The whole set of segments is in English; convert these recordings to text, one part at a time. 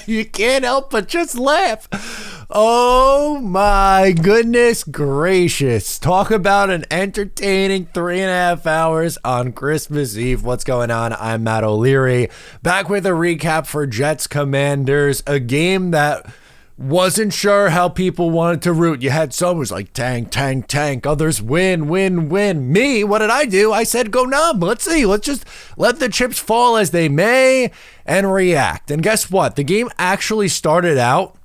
You can't help but just laugh. Oh my goodness gracious. Talk about an entertaining 3.5 hours on Christmas Eve. What's going on? I'm Matt O'Leary, back with a recap for Jets Commanders, a game that wasn't sure how people wanted to root. You had some was like tank, tank, tank. Others win, win, win. Me, what did I do? I said go numb. Let's see. Let's just let the chips fall as they may and react. And guess what? The game actually started out,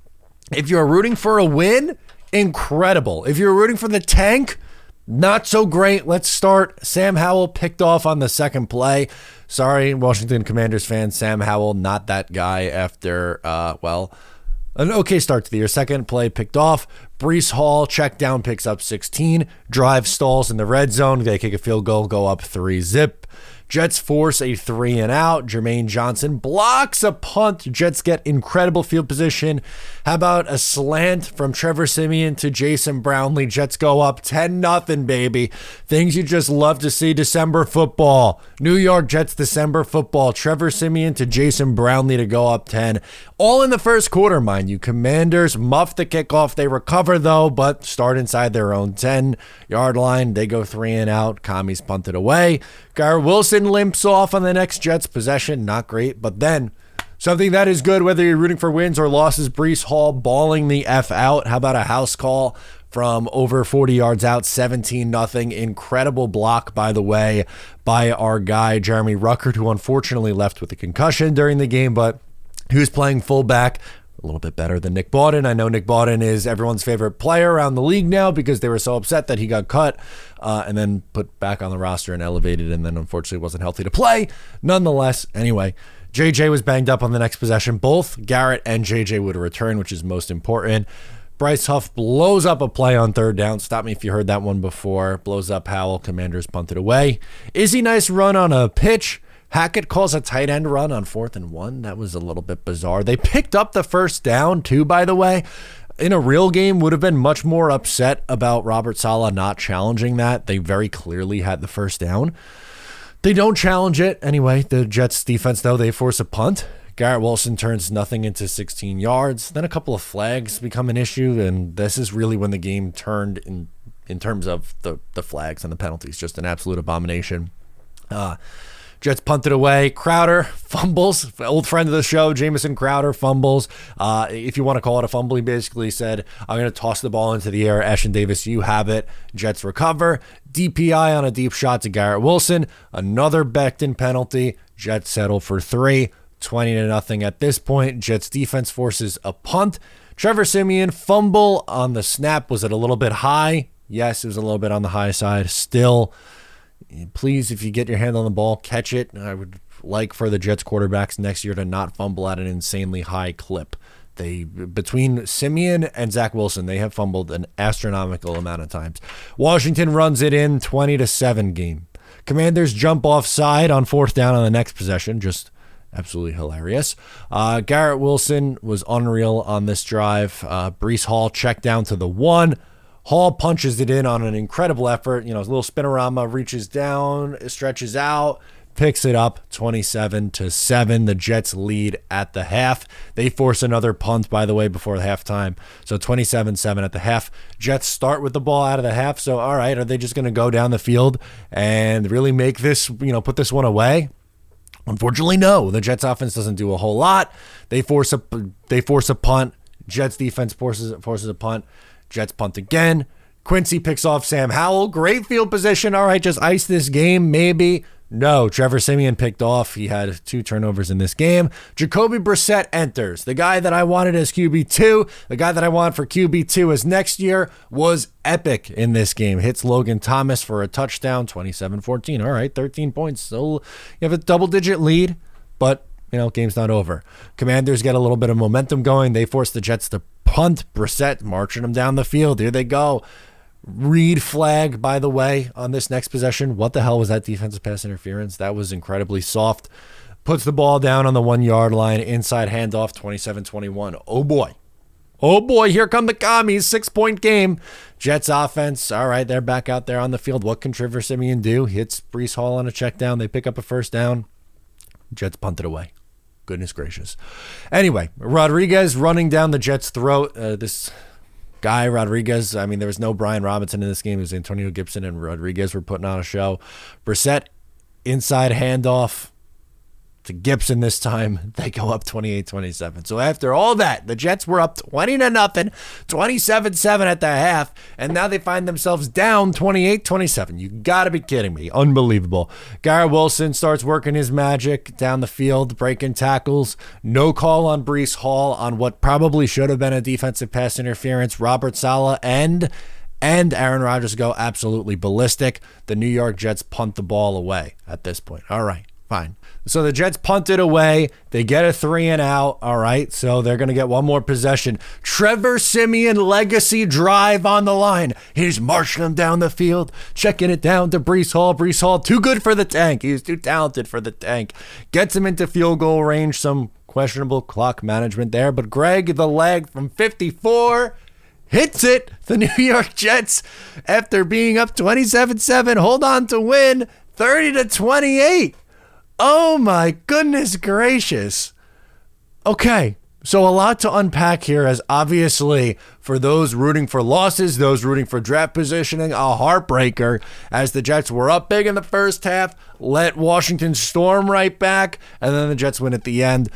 if you're rooting for a win, incredible. If you're rooting for the tank, not so great. Let's start. Sam Howell picked off on the second play. Sorry, Washington Commanders fans. Sam Howell, not that guy after, an okay start to the year. Second play picked off. Breece Hall check down, picks up 16. Drive stalls in the red zone. They kick a field goal, go up 3-zip. Jets force a 3 and out. Jermaine Johnson blocks a punt. Jets get incredible field position. How about a slant from Trevor Siemian to Jason Brownlee? Jets go up 10-0, baby. Things you just love to see. December football. New York Jets December football. Trevor Siemian to Jason Brownlee to go up 10. All in the first quarter, mind you. Commanders muff the kickoff. They recover, though, but start inside their own 10-yard line. They go 3 and out. Commies punted away. Garrett Wilson limps off on the next Jets possession. Not great, but then something that is good, whether you're rooting for wins or losses. Breece Hall balling the F out. How about a house call from over 40 yards out, 17-0. Incredible block, by the way, by our guy, Jeremy Ruckert, who unfortunately left with a concussion during the game, but he was playing fullback. A little bit better than Nick Bawden. I know Nick Bawden is everyone's favorite player around the league now because they were so upset that he got cut and then put back on the roster and elevated and then unfortunately wasn't healthy to play. Nonetheless, anyway, JJ was banged up on the next possession. Both Garrett and JJ would return, which is most important. Bryce Huff blows up a play on third down. Stop me if you heard that one before. Blows up Howell. Commanders punted away. Izzy nice run on a pitch. Hackett calls a tight end run on 4th and 1. That was a little bit bizarre. They picked up the first down, too, by the way. In a real game, would have been much more upset about Robert Saleh not challenging that. They very clearly had the first down. They don't challenge it. Anyway, the Jets defense, though, they force a punt. Garrett Wilson turns nothing into 16 yards. Then a couple of flags become an issue, and this is really when the game turned in terms of the flags and the penalties. Just an absolute abomination. Jets punted away. Crowder fumbles. Old friend of the show, Jamison Crowder, fumbles. If you want to call it a fumble, he basically said, I'm going to toss the ball into the air. Eshin Davis, you have it. Jets recover. DPI on a deep shot to Garrett Wilson. Another Becton penalty. Jets settle for 3. 20-0 at this point. Jets defense forces a punt. Trevor Siemian fumble on the snap. Was it a little bit high? Yes, it was a little bit on the high side. Still, please, if you get your hand on the ball, catch it. I would like for the Jets quarterbacks next year to not fumble at an insanely high clip. Between Siemian and Zach Wilson, they have fumbled an astronomical amount of times. Washington runs it in 20-7 game. Commanders jump offside on 4th down on the next possession. Just absolutely hilarious. Garrett Wilson was unreal on this drive. Breece Hall checked down to the 1. Hall punches it in on an incredible effort. You know, a little spinorama, reaches down, stretches out, picks it up 27-7. The Jets lead at the half. They force another punt, by the way, before the halftime. So 27-7 at the half. Jets start with the ball out of the half. So, all right, are they just going to go down the field and really make this, put this one away? Unfortunately, no. The Jets offense doesn't do a whole lot. They force a punt. Jets defense forces a punt. Jets punt again. Quincy picks off Sam Howell. Great field position. All right, just ice this game, maybe. No, Trevor Siemian picked off. He had 2 turnovers in this game. Jacoby Brissett enters. The guy that I wanted as QB2, the guy that I want for QB2 as next year, was epic in this game. Hits Logan Thomas for a touchdown, 27-14. All right, 13 points. So you have a double-digit lead, but, game's not over. Commanders get a little bit of momentum going. They force the Jets to punt. Brissett marching them down the field. Here they go. Reed flag, by the way, on this next possession. What the hell was that defensive pass interference? That was incredibly soft. Puts the ball down on the 1-yard line. Inside handoff, 27-21. Oh, boy. Oh, boy. Here come the commies. 6-point game. Jets offense. All right, they're back out there on the field. What can Trevor Siemian do? Hits Breece Hall on a check down. They pick up a first down. Jets punt it away. Goodness gracious. Anyway, Rodriguez running down the Jets' throat. This guy, Rodriguez, I mean, there was no Brian Robinson in this game. It was Antonio Gibson and Rodriguez were putting on a show. Brissett, inside handoff to Gibson this time. They go up 28-27. So after all that, the Jets were up 20-0, 27-7 at the half, and now they find themselves down 28-27. You got to be kidding me. Unbelievable. Garrett Wilson starts working his magic down the field, breaking tackles. No call on Breece Hall on what probably should have been a defensive pass interference. Robert Saleh and Aaron Rodgers go absolutely ballistic. The New York Jets punt the ball away at this point. All right, fine. So the Jets punt it away. They get a 3 and out. All right, so they're going to get one more possession. Trevor Siemian legacy drive on the line. He's marching them down the field, checking it down to Breece Hall. Breece Hall, too good for the tank. He's too talented for the tank. Gets him into field goal range. Some questionable clock management there. But Greg, the leg from 54, hits it. The New York Jets, after being up 27-7, hold on to win 30-28. Oh my goodness gracious. Okay, so a lot to unpack here, as obviously for those rooting for losses, those rooting for draft positioning, a heartbreaker as the Jets were up big in the first half, let Washington storm right back, and then the Jets win at the end.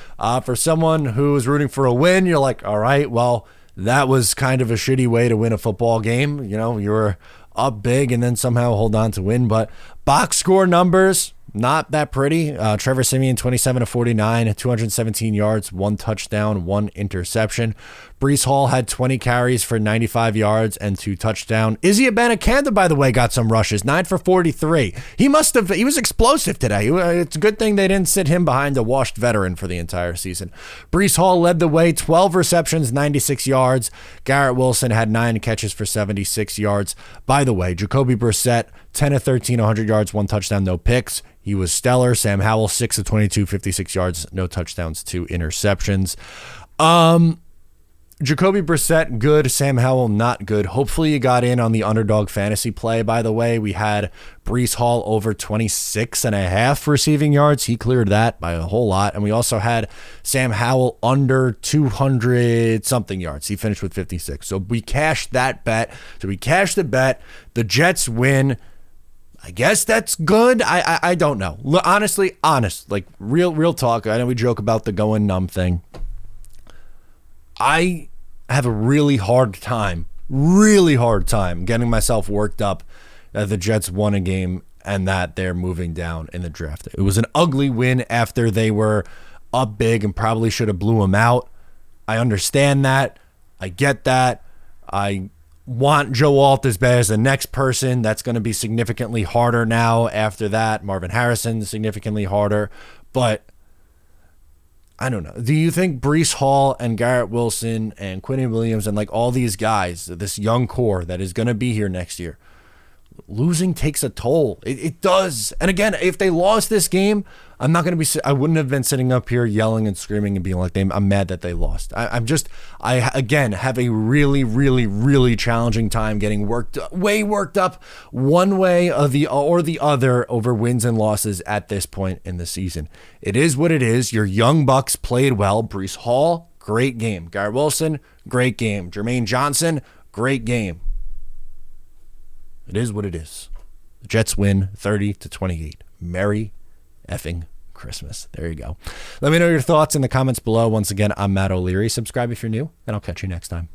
For someone who is rooting for a win, you're like, all right, well, that was kind of a shitty way to win a football game. You know, you were up big and then somehow hold on to win. But box score numbers, not that pretty. Trevor Siemian, 27-49, 217 yards, 1 touchdown, 1 interception. Breece Hall had 20 carries for 95 yards and 2 touchdowns. Izzy Abanikanda, by the way, got some rushes, 9 for 43. He was explosive today. It's a good thing they didn't sit him behind a washed veteran for the entire season. Breece Hall led the way, 12 receptions, 96 yards. Garrett Wilson had 9 catches for 76 yards. By the way, Jacoby Brissett, 10 of 13, 100 yards, 1 touchdown, no picks. He was stellar. Sam Howell, 6 of 22, 56 yards, no touchdowns, 2 interceptions. Jacoby Brissett, good. Sam Howell, not good. Hopefully you got in on the underdog fantasy play, by the way. We had Breece Hall over 26.5 receiving yards. He cleared that by a whole lot. And we also had Sam Howell under 200-something yards. He finished with 56. So we cashed that bet. The Jets win. I guess that's good. I don't know. Honestly, like real talk. I know we joke about the going numb thing. I have a really hard time getting myself worked up that the Jets won a game and that they're moving down in the draft. It was an ugly win after they were up big and probably should have blew them out. I understand that. I get that. I want Joe Alt as bad as the next person. That's going to be significantly harder now after that. Marvin Harrison, significantly harder. But I don't know. Do you think Breece Hall and Garrett Wilson and Quinnen Williams and like all these guys, this young core that is going to be here next year, losing takes a toll? It does. And again, if they lost this game, I'm not going to be. I wouldn't have been sitting up here yelling and screaming and being like, I'm mad that they lost. I again have a really, really, really challenging time getting worked up one way or the other over wins and losses at this point in the season. It is what it is. Your young Bucks played well. Breece Hall, great game. Garrett Wilson, great game. Jermaine Johnson, great game. It is what it is. The Jets win 30-28. Merry effing Christmas. There you go. Let me know your thoughts in the comments below. Once again, I'm Matt O'Leary. Subscribe if you're new, and I'll catch you next time.